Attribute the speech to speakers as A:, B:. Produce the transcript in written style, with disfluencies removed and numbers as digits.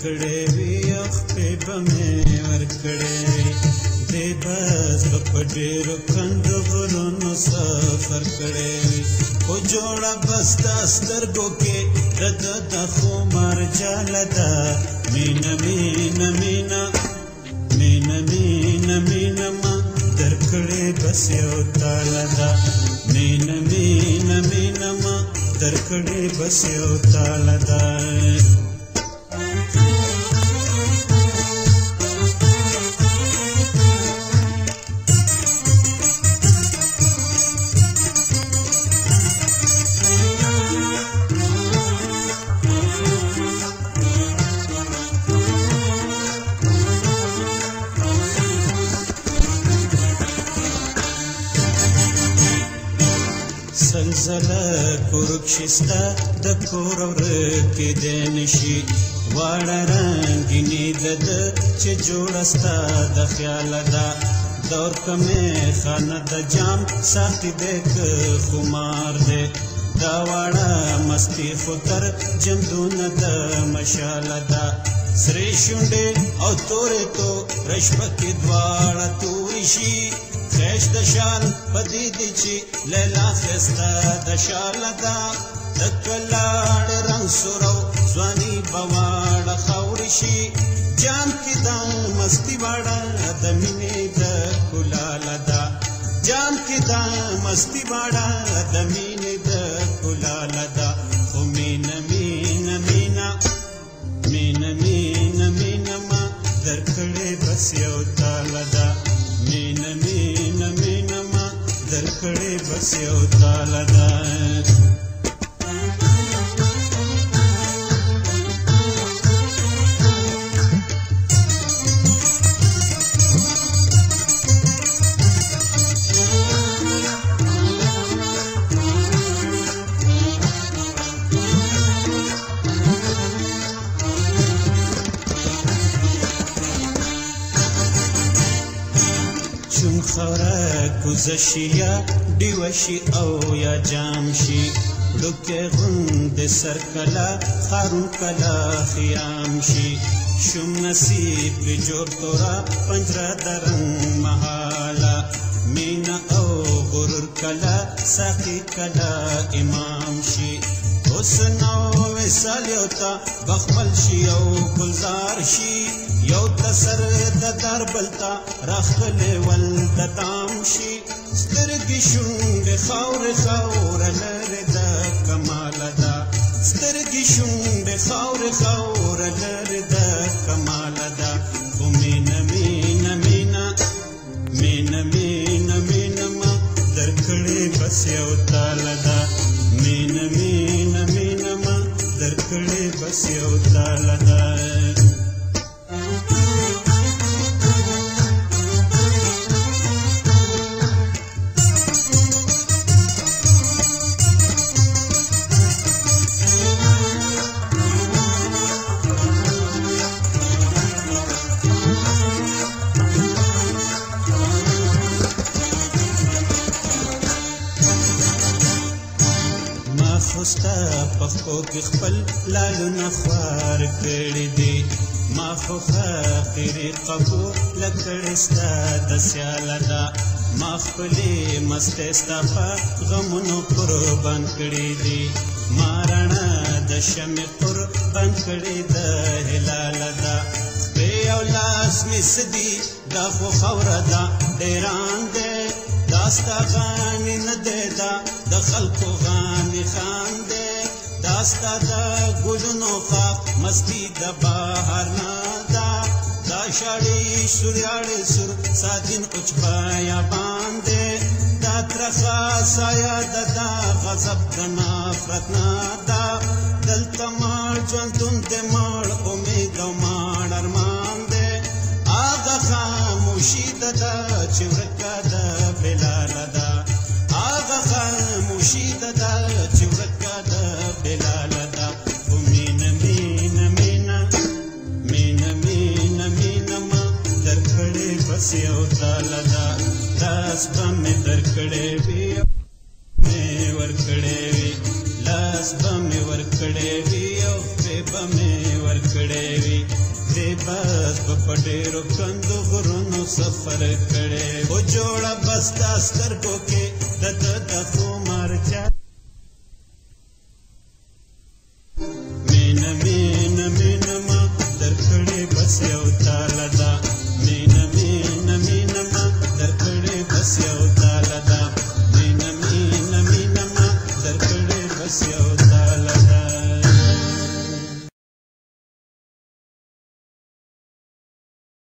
A: درکړې وي او خپې به مې ورکړې وي دې بس به په ډېرو کندو غرونو سفر کړی وي خو جوړه بس دا سترګو کې د ده د خمار جاله ده مینه مینه مینه مینه مینه مینه ما درکړې بس یو تاله ده مینه مینه مینه ما درکړې بس یو تاله ده زلزله کورک شستا د کور ورکې دی نشي واړه رنګینې د ده چې جوړه ستا د خیاله ده دور کمې خانه د جام ساقي دی که خمار دی دا واړه مستي خو تر جمدونه د مشاله ده سرې شونډې او تورې تو رشپکې دواړه تورې شي خیش د شال پدې دي چې لیلا ښایسته د شاله ده د کلاړ رنګ سورو ځواني به واړه خاورې شي جام کې دا مستي واړه د مینې د ګلاله ده جام کې دا مستي واړه د مینې د ګلاله ده خو مینه مینه مینه مینه مینه مینه ما درکړې بس یو تاله ده مینه مینه مینه ما درکړې بس یو تاله ده چون خوره کوزه شي یا ډیوه شي او یا جام شي ډوکې غوندې سر کله خارون کله خیام شي شوم نصیب پرې جوړ تورا پنجره د رنګ مهاله مینه او غرور کله ساقي کله امام شي حسن او وصال یو ته بخمل شي او ګلزار شي یو تسر د در بلتا راخلی ول د تام شي سترګې شونډې خاورې خاوره لرې د کماله ده سترګې شونډې خاورې خاوره لرې د کماله ده خو مینه مینه مینه مینه مینه مینه ما درکړې بس یو تاله ده مینه مینه مینه ما درکړې بس یو تاله ده خوستا پخو کې خپل لالونه خوار کړي دي ما خو خاطرې قبوله کړې ستا د سیاله ده ما خپلې مستې ستا په غمونو قربان کړي دي ما رڼا د شمع قربان کړي د هلاله ده خپې او لاس مې سدي دا خو خاوره ده ډېران دی دا ستا غانې نه دی دا د خلکو غانې خان دی دا ستا د ګلونو خاک مستي د بهار نه ده دا شاړې سوریاړې سور سادین اوچ بیابان دی دا ترخه سایه د دا غضب د نفرت نه ده دلته ماړ ژوندون د ماړ امید او ماړ ارمان دی هغه خاموشي د ده چې ورکه د بلاله ده هغه خاموشي د ده چې ورکه د بلاله ده خو مینه مینه مینه مینه مینه مینه ما درکړې بس یو تاله ده لاس به مې درکړې وي مې ورکړې وي لاس به مې ورکړې وي او پرې به مې ورکړې وي بس په ډېرو کندو غرونو سفر کړی خو جوړه بستا سترګو کې د ده د خمار چا